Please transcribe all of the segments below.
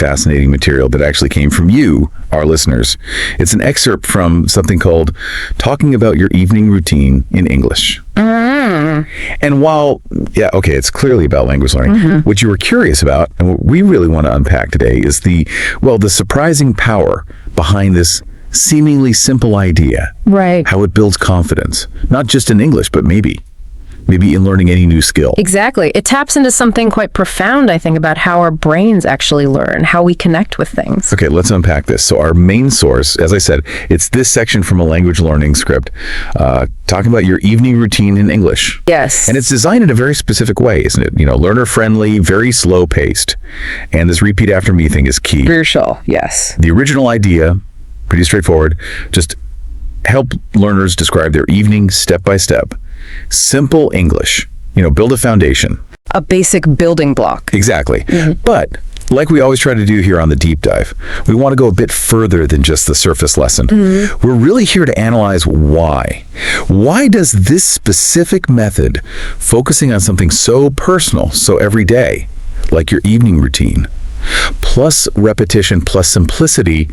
fascinating material that actually came from you, our listeners. It's an excerpt from something called Talking About Your Evening Routine in English. And while, it's clearly about language learning, what you were curious about, and what we really want to unpack today, is the surprising power behind this seemingly simple idea. Right. How it builds confidence, not just in English, but maybe in learning any new skill. Exactly. It taps into something quite profound, I think, about how our brains actually learn, how we connect with things. Okay, let's unpack this. So our main source, as I said, it's this section from a language learning script, talking about your evening routine in English. Yes. And it's designed in a very specific way, isn't it? Learner-friendly, very slow-paced. And this repeat after me thing is key. Crucial, yes. The original idea, pretty straightforward, just help learners describe their evening step by step. Simple English, build a foundation. A basic building block. Exactly. But like we always try to do here on the deep dive, we want to go a bit further than just the surface lesson. We're really here to analyze why. Why does this specific method, focusing on something so personal, so everyday, like your evening routine, plus repetition, plus simplicity,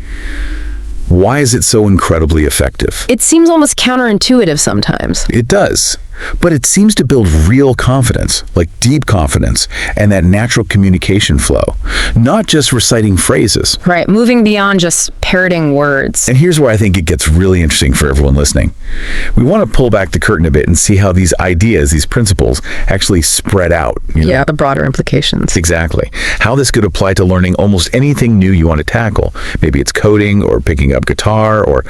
why is it so incredibly effective? It seems almost counterintuitive sometimes. It does. But it seems to build real confidence, like deep confidence, and that natural communication flow, not just reciting phrases. Right, moving beyond just parroting words. And here's where I think it gets really interesting for everyone listening. We want to pull back the curtain a bit and see how these ideas, these principles, actually spread out. Yeah, the broader implications. Exactly. How this could apply to learning almost anything new you want to tackle. Maybe it's coding or picking up guitar or,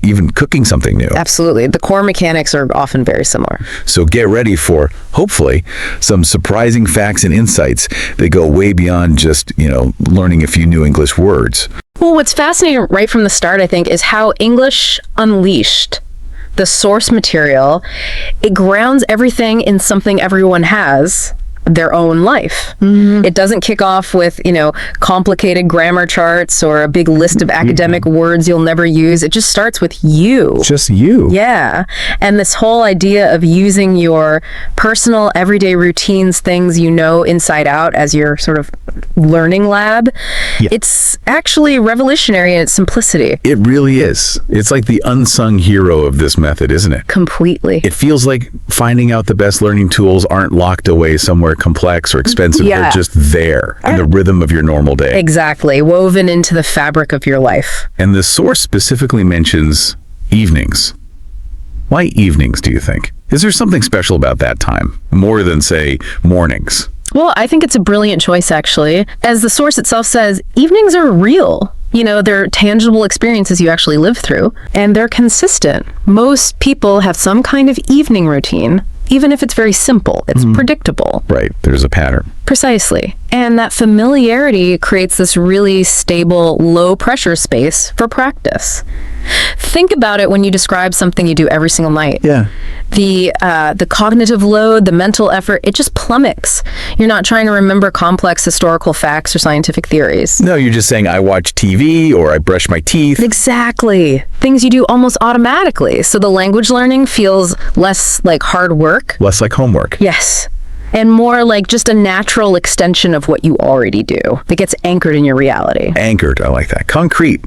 even cooking something new. Absolutely. The core mechanics are often very similar. So get ready for, hopefully, some surprising facts and insights that go way beyond just, learning a few new English words. Well, what's fascinating right from the start, I think, is how English Unleashed, the source material, it grounds everything in something everyone has, their own life. It doesn't kick off with, complicated grammar charts or a big list of academic words you'll never use. It just starts with you. Just you. Yeah. And this whole idea of using your personal everyday routines, things inside out as your sort of learning lab, it's actually revolutionary in its simplicity. It really is. It's like the unsung hero of this method, isn't it? Completely. It feels like finding out the best learning tools aren't locked away somewhere complex or expensive. They're just there in the rhythm of your normal day. Exactly. Woven into the fabric of your life. And the source specifically mentions evenings. Why evenings, do you think? Is there something special about that time, more than, say, mornings? Well, I think it's a brilliant choice, actually. As the source itself says, evenings are real. They're tangible experiences you actually live through, and they're consistent. Most people have some kind of evening routine. Even if it's very simple, it's predictable. Right, there's a pattern. Precisely. And that familiarity creates this really stable, low-pressure space for practice. Think about it when you describe something you do every single night. Yeah. The cognitive load, the mental effort, it just plummets. You're not trying to remember complex historical facts or scientific theories. No, you're just saying, I watch TV or I brush my teeth. Exactly. Things you do almost automatically. So the language learning feels less like hard work. Less like homework. Yes. And more like just a natural extension of what you already do that gets anchored in your reality. Anchored, I like that. Concrete.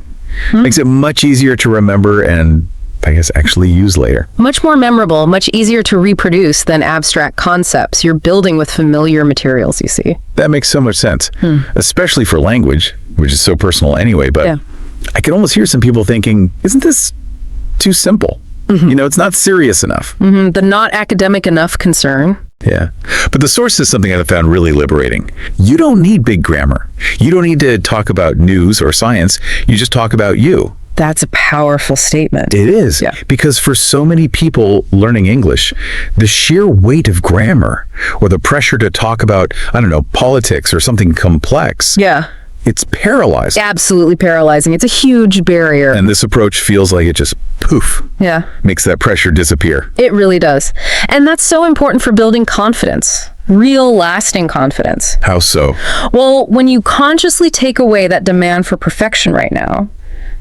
Makes it much easier to remember and, I guess, actually use later. Much more memorable, much easier to reproduce than abstract concepts. You're building with familiar materials, you see. That makes so much sense, especially for language, which is so personal anyway. But I can almost hear some people thinking, isn't this too simple? It's not serious enough. The not academic enough concern. Yeah. But the source is something I found really liberating. You don't need big grammar. You don't need to talk about news or science. You just talk about you. That's a powerful statement. It is. Yeah. Because for so many people learning English, the sheer weight of grammar or the pressure to talk about, politics or something complex. Yeah. It's paralyzing. Absolutely paralyzing. It's a huge barrier. And this approach feels like it just poof. Yeah. Makes that pressure disappear. It really does. And that's so important for building confidence. Real lasting confidence. How so? Well, when you consciously take away that demand for perfection right now,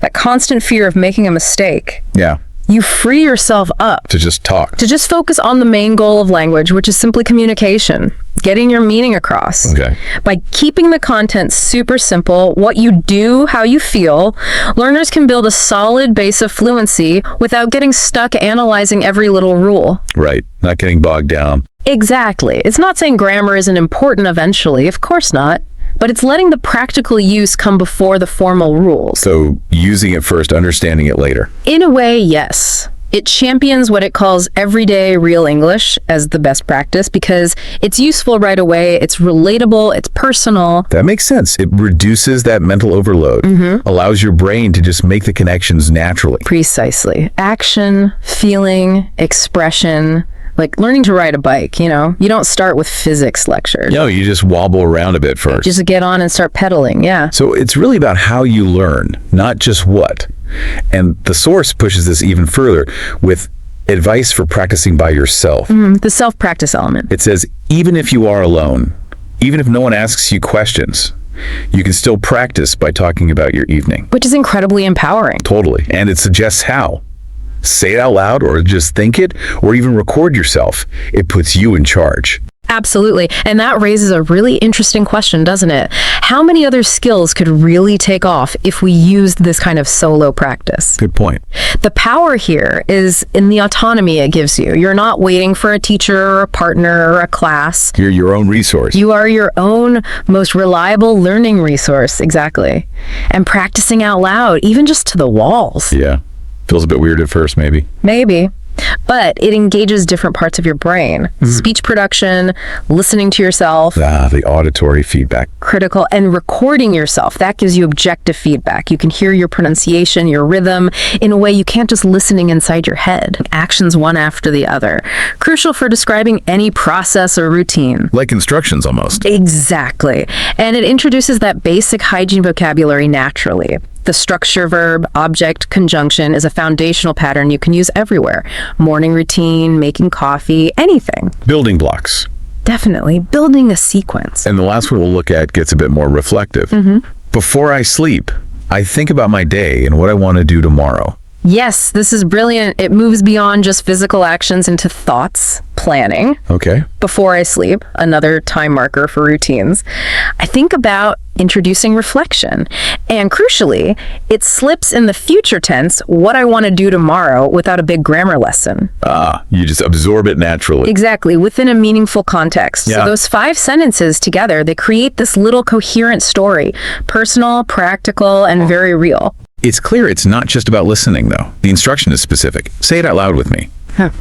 that constant fear of making a mistake, you free yourself up to just talk. To just focus on the main goal of language, which is simply communication. getting your meaning across. Okay. By keeping the content super simple, what you do, how you feel, learners can build a solid base of fluency without getting stuck analyzing every little rule. Right. Not getting bogged down. Exactly. It's not saying grammar isn't important eventually, of course not, but it's letting the practical use come before the formal rules. So using it first, understanding it later. In a way, yes. It champions what it calls everyday real English as the best practice because it's useful right away, it's relatable, it's personal. That makes sense. It reduces that mental overload, allows your brain to just make the connections naturally. Precisely. Action, feeling, expression, like learning to ride a bike, you know? You don't start with physics lectures. No, you just wobble around a bit first. Just get on and start pedaling, yeah. So it's really about how you learn, not just what. And the source pushes this even further with advice for practicing by yourself. The self-practice element. It says, even if you are alone, even if no one asks you questions, you can still practice by talking about your evening. Which is incredibly empowering. Totally. And it suggests how. Say it out loud or just think it or even record yourself. It puts you in charge. Absolutely. And that raises a really interesting question, doesn't it? How many other skills could really take off if we used this kind of solo practice? Good point. The power here is in the autonomy it gives you. You're not waiting for a teacher or a partner or a class. You're your own resource. You are your own most reliable learning resource, exactly. And practicing out loud, even just to the walls. Yeah. Feels a bit weird at first, maybe. Maybe. But it engages different parts of your brain. Speech production, listening to yourself. The auditory feedback. Critical, and recording yourself. That gives you objective feedback. You can hear your pronunciation, your rhythm, in a way you can't just listening inside your head. Actions one after the other. Crucial for describing any process or routine. Like instructions almost. Exactly. And it introduces that basic hygiene vocabulary naturally. The structure, verb, object, conjunction is a foundational pattern you can use everywhere. Morning routine, making coffee, anything. Building blocks. Definitely. Building a sequence. And the last one we'll look at gets a bit more reflective. Before I sleep, I think about my day and what I want to do tomorrow. Yes, this is brilliant. It moves beyond just physical actions into thoughts, planning. Okay. Before I sleep, another time marker for routines, I think about introducing reflection. And crucially, it slips in the future tense what I want to do tomorrow without a big grammar lesson. You just absorb it naturally. Exactly, within a meaningful context. Yeah. So those 5 sentences together, they create this little coherent story, personal, practical, and very real. It's clear it's not just about listening, though. The instruction is specific. Say it out loud with me.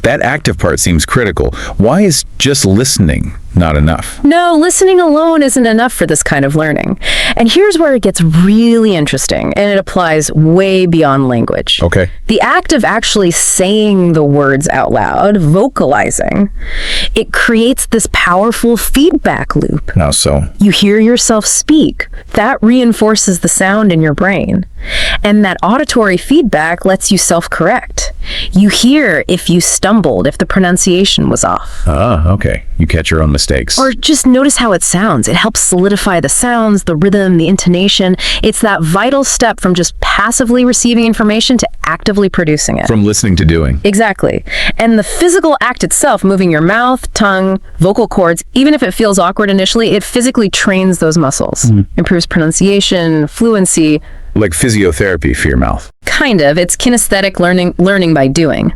That active part seems critical. Why is just listening not enough? No, listening alone isn't enough for this kind of learning. And here's where it gets really interesting, and it applies way beyond language. Okay. The act of actually saying the words out loud, vocalizing, it creates this powerful feedback loop. How so? You hear yourself speak. That reinforces the sound in your brain. And that auditory feedback lets you self-correct. You hear if you stumbled, if the pronunciation was off. Okay. You catch your own mistakes. Or just notice how it sounds. It helps solidify the sounds, the rhythm, the intonation. It's that vital step from just passively receiving information to actively producing it. From listening to doing. Exactly. And the physical act itself, moving your mouth, tongue, vocal cords, even if it feels awkward initially, it physically trains those muscles. Improves pronunciation, fluency. Like physiotherapy for your mouth. Kind of. It's kinesthetic learning by doing.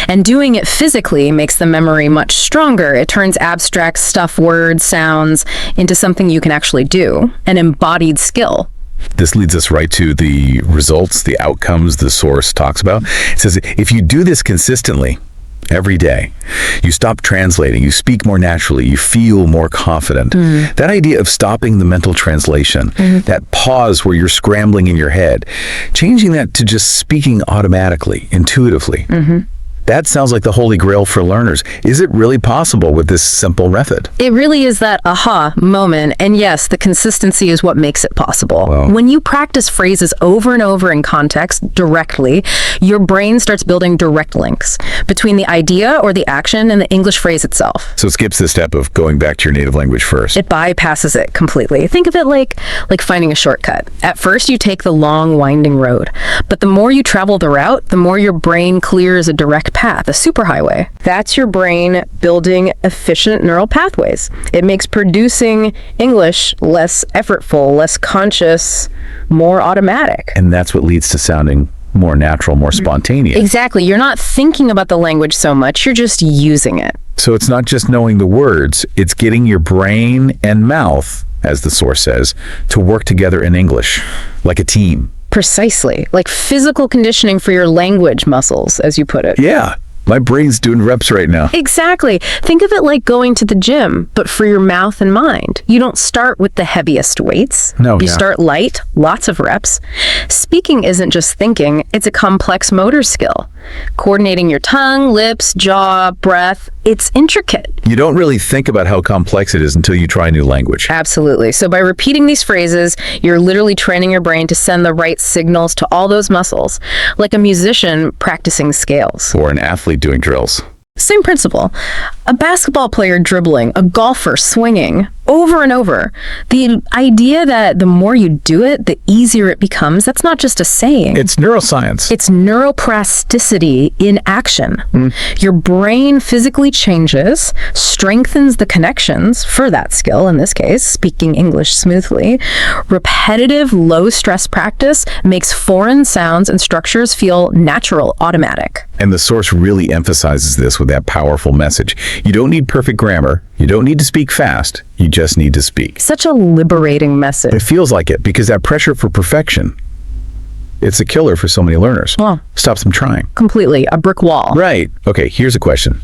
And doing it physically makes the memory much stronger. It turns abstract stuff, words, sounds, into something you can actually do. An embodied skill. This leads us right to the results, the outcomes the source talks about. It says, if you do this consistently, every day, you stop translating, you speak more naturally, you feel more confident. That idea of stopping the mental translation, that pause where you're scrambling in your head, changing that to just speaking automatically, intuitively. That sounds like the holy grail for learners. Is it really possible with this simple method? It really is that aha moment. And yes, the consistency is what makes it possible. Wow. When you practice phrases over and over in context directly, your brain starts building direct links between the idea or the action and the English phrase itself. So it skips the step of going back to your native language first. It bypasses it completely. Think of it like finding a shortcut. At first, you take the long, winding road. But the more you travel the route, the more your brain clears a direct path, a superhighway. That's your brain building efficient neural pathways. It makes producing English less effortful, less conscious, more automatic. And that's what leads to sounding more natural, more spontaneous. Exactly. You're not thinking about the language so much, you're just using it. So it's not just knowing the words, it's getting your brain and mouth, as the source says, to work together in English, like a team. Precisely. Like physical conditioning for your language muscles, as you put it. Yeah, my brain's doing reps right now. Exactly. Think of it like going to the gym, but for your mouth and mind. You don't start with the heaviest weights. No, You yeah. start light, lots of reps. Speaking isn't just thinking, it's a complex motor skill. Coordinating your tongue, lips, jaw, breath, it's intricate. You don't really think about how complex it is until you try a new language. Absolutely. So by repeating these phrases, you're literally training your brain to send the right signals to all those muscles, like a musician practicing scales. Or an athlete doing drills. Same principle. A basketball player dribbling, a golfer swinging, over and over. The idea that the more you do it, the easier it becomes, that's not just a saying. It's neuroscience. It's neuroplasticity in action. Your brain physically changes, strengthens the connections for that skill, in this case, speaking English smoothly. Repetitive, low-stress practice makes foreign sounds and structures feel natural, automatic. And the source really emphasizes this with that powerful message. You don't need perfect grammar. You don't need to speak fast. You just need to speak. Such a liberating message. It feels like it because that pressure for perfection, it's a killer for so many learners. Oh. Stops them trying. Completely. A brick wall. Right. Okay, here's a question.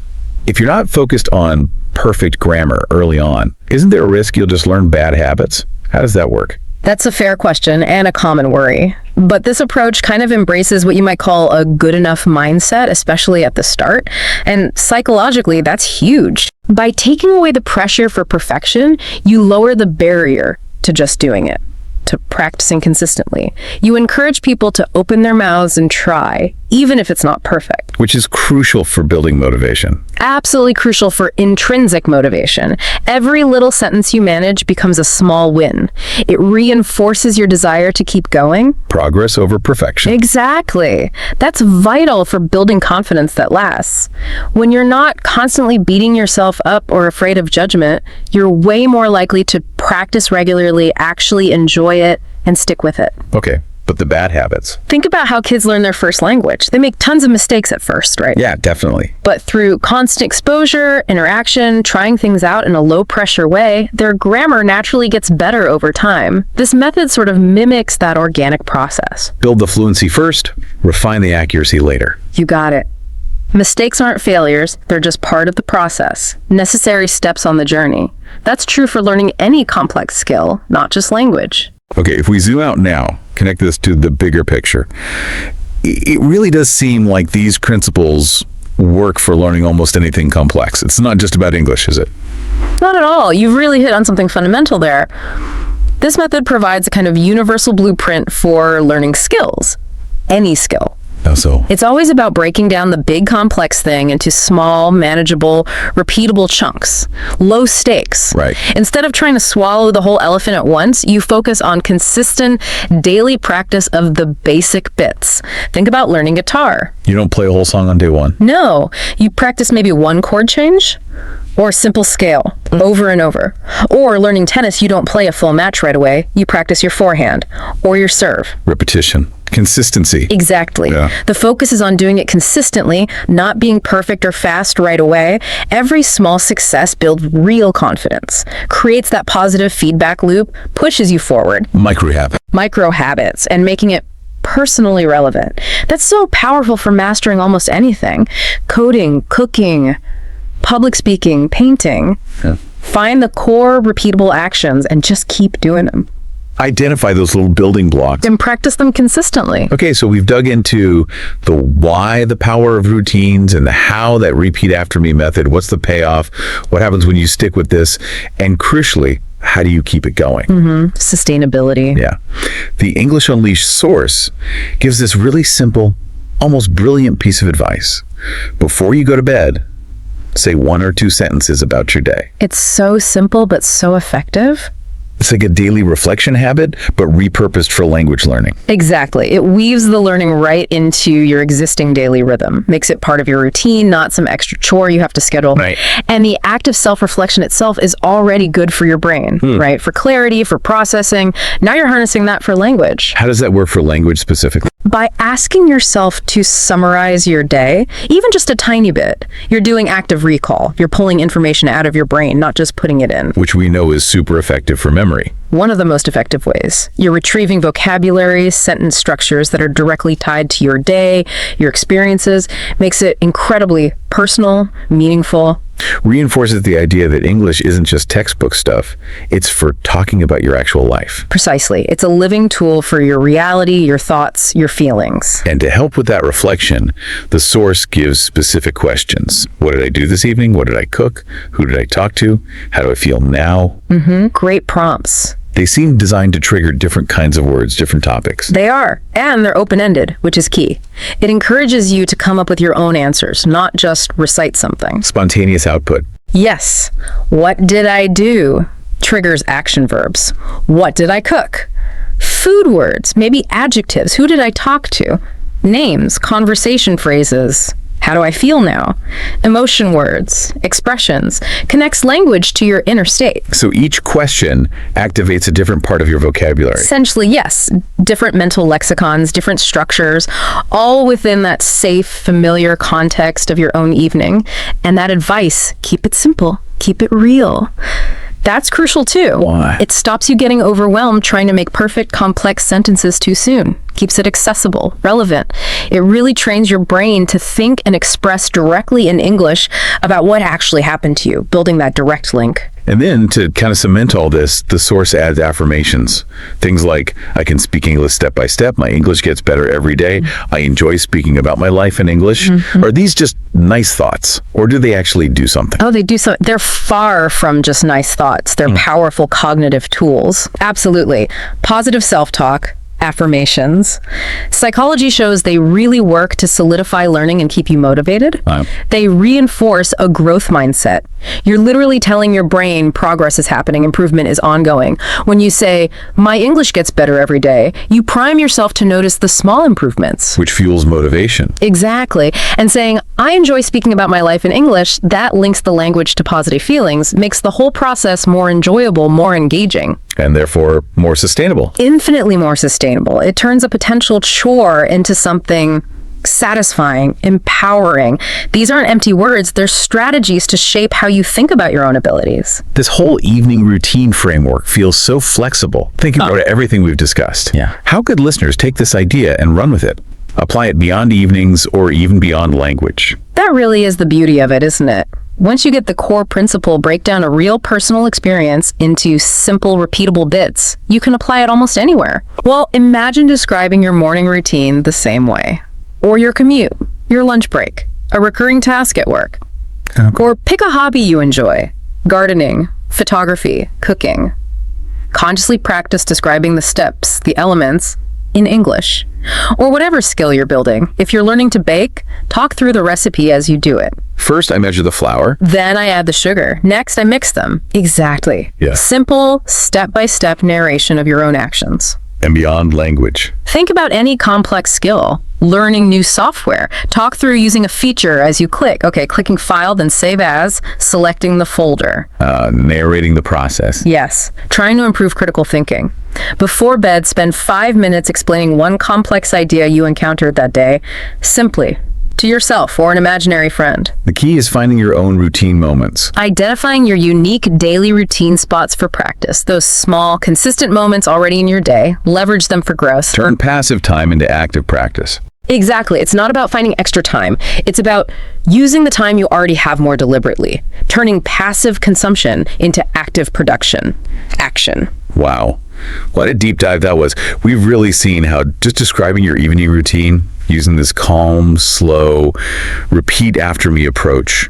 If you're not focused on perfect grammar early on, isn't there a risk you'll just learn bad habits? How does that work? That's a fair question and a common worry. But this approach kind of embraces what you might call a good enough mindset, especially at the start. And psychologically, that's huge. By taking away the pressure for perfection, you lower the barrier to just doing it, to practicing consistently. You encourage people to open their mouths and try, even if it's not perfect. Which is crucial for building motivation. Absolutely crucial for intrinsic motivation. Every little sentence you manage becomes a small win. It reinforces your desire to keep going. Progress over perfection. Exactly. That's vital for building confidence that lasts. When you're not constantly beating yourself up or afraid of judgment, you're way more likely to practice regularly, actually enjoy it, and stick with it. Okay, but the bad habits. Think about how kids learn their first language. They make tons of mistakes at first, right? Yeah, definitely. But through constant exposure, interaction, trying things out in a low-pressure way, their grammar naturally gets better over time. This method sort of mimics that organic process. Build the fluency first, refine the accuracy later. You got it. Mistakes aren't failures, they're just part of the process, necessary steps on the journey. That's true for learning any complex skill, not just language. Okay, if we zoom out now, connect this to the bigger picture, it really does seem like these principles work for learning almost anything complex. It's not just about English, is it? Not at all. You've really hit on something fundamental there. This method provides a kind of universal blueprint for learning skills, any skill. How so? It's always about breaking down the big complex thing into small, manageable, repeatable chunks. Low stakes. Right. Instead of trying to swallow the whole elephant at once, you focus on consistent daily practice of the basic bits. Think about learning guitar. You don't play a whole song on day one. No, you practice maybe one chord change or a simple scale over and over. Or learning tennis, you don't play a full match right away. You practice your forehand or your serve. Repetition. Consistency. Exactly. Yeah. The focus is on doing it consistently, not being perfect or fast right away. Every small success builds real confidence, creates that positive feedback loop, pushes you forward. Micro habit. Micro habits, and making it personally relevant. That's so powerful for mastering almost anything. Coding, cooking, public speaking, painting. Yeah. Find the core repeatable actions and just keep doing them. Identify those little building blocks. And practice them consistently. Okay, so we've dug into the why, the power of routines, and the how, that repeat after me method. What's the payoff? What happens when you stick with this? And crucially, how do you keep it going? Sustainability. Yeah. The English Unleashed source gives this really simple, almost brilliant piece of advice. Before you go to bed, say 1 or 2 sentences about your day. It's so simple but so effective. It's like a daily reflection habit, but repurposed for language learning. Exactly. It weaves the learning right into your existing daily rhythm, makes it part of your routine, not some extra chore you have to schedule. Right. And the act of self-reflection itself is already good for your brain, right? For clarity, for processing. Now you're harnessing that for language. How does that work for language specifically? By asking yourself to summarize your day, even just a tiny bit, you're doing active recall. You're pulling information out of your brain, not just putting it in. Which we know is super effective for memory. One of the most effective ways. You're retrieving vocabulary, sentence structures that are directly tied to your day, your experiences, makes it incredibly personal, meaningful. Reinforces the idea that English isn't just textbook stuff. It's for talking about your actual life. Precisely. It's a living tool for your reality, your thoughts, your feelings. And to help with that reflection, the source gives specific questions. What did I do this evening? What did I cook? Who did I talk to? How do I feel now? Great prompts. They seem designed to trigger different kinds of words, different topics. They are, and they're open-ended, which is key. It encourages you to come up with your own answers, not just recite something. Spontaneous output. Yes. What did I do? Triggers action verbs. What did I cook? Food words, maybe adjectives. Who did I talk to? Names, conversation phrases. How do I feel now? Emotion words, expressions, connects language to inner inner state. So each question activates a different part of your vocabulary. Essentially, yes. Different mental lexicons, different structures, all within that safe, familiar context of your own evening. And that advice, keep it simple, keep it real. That's crucial too. Why? It stops you getting overwhelmed trying to make perfect, complex sentences too soon. Keeps it accessible, relevant. It really trains your brain to think and express directly in English about what actually happened to you, building that direct link. And then to kind of cement all this, the source adds affirmations. Things like, I can speak English step by step. My English gets better every day. I enjoy speaking about my life in English. Are these just nice thoughts? Or do they actually do something? Oh, they do so. They're far from just nice thoughts. They're powerful cognitive tools. Absolutely. Positive self-talk, affirmations. Psychology shows they really work to solidify learning and keep you motivated. They reinforce a growth mindset. You're literally telling your brain progress is happening, improvement is ongoing. When you say, my English gets better every day, you prime yourself to notice the small improvements. Which fuels motivation. Exactly. And saying, I enjoy speaking about my life in English, that links the language to positive feelings, makes the whole process more enjoyable, more engaging. And therefore more sustainable. Infinitely more sustainable. It turns a potential chore into something satisfying, empowering. These aren't empty words, they're strategies to shape how you think about your own abilities. This whole evening routine framework feels so flexible, thinking about everything we've discussed. Yeah. How could listeners take this idea and run with it? Apply it beyond evenings or even beyond language? That really is the beauty of it, isn't it? Once you get the core principle, break down a real personal experience into simple, repeatable bits, you can apply it almost anywhere. Well, imagine describing your morning routine the same way. Or your commute, your lunch break, a recurring task at work. Or pick a hobby you enjoy. Gardening, photography, cooking. Consciously practice describing the steps, the elements, in English. Or whatever skill you're building. If you're learning to bake, talk through the recipe as you do it. First, I measure the flour. Then I add the sugar. Next, I mix them. Exactly. Yeah. Simple, step-by-step narration of your own actions. And beyond language. Think about any complex skill. Learning new software. Talk through using a feature as you click. Okay, clicking File, then Save As, selecting the folder. Narrating the process. Yes, trying to improve critical thinking. Before bed, spend 5 minutes explaining one complex idea you encountered that day, simply, to yourself or an imaginary friend. The key is finding your own routine moments. Identifying your unique daily routine spots for practice. Those small, consistent moments already in your day. Leverage them for growth. Turn passive time into active practice. Exactly. It's not about finding extra time. It's about using the time you already have more deliberately. Turning passive consumption into active production. Action. Wow. What a deep dive that was. We've really seen how just describing your evening routine, using this calm, slow, repeat after me approach,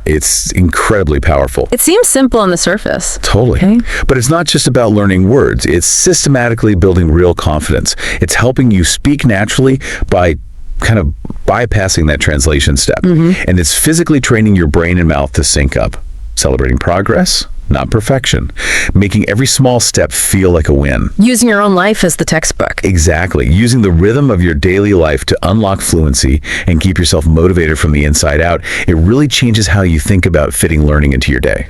it's incredibly powerful. It seems simple on the surface. Totally. Okay. But it's not just about learning words. It's systematically building real confidence. It's helping you speak naturally by kind of bypassing that translation step. And it's physically training your brain and mouth to sync up. Celebrating progress, not perfection, making every small step feel like a win. Using your own life as the textbook. Exactly. Using the rhythm of your daily life to unlock fluency and keep yourself motivated from the inside out, it really changes how you think about fitting learning into your day.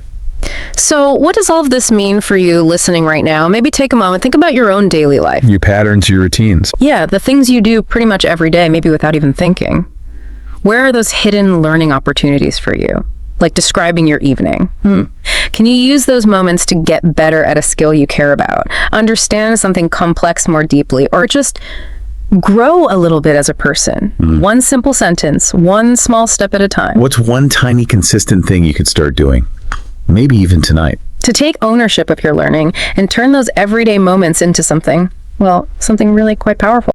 So what does all of this mean for you listening right now? Maybe take a moment, think about your own daily life. Your patterns, your routines. Yeah, the things you do pretty much every day, maybe without even thinking. Where are those hidden learning opportunities for you? Like describing your evening. Can you use those moments to get better at a skill you care about, understand something complex more deeply, or just grow a little bit as a person? One simple sentence, one small step at a time. What's one tiny consistent thing you could start doing? Maybe even tonight. To take ownership of your learning and turn those everyday moments into something, well, something really quite powerful.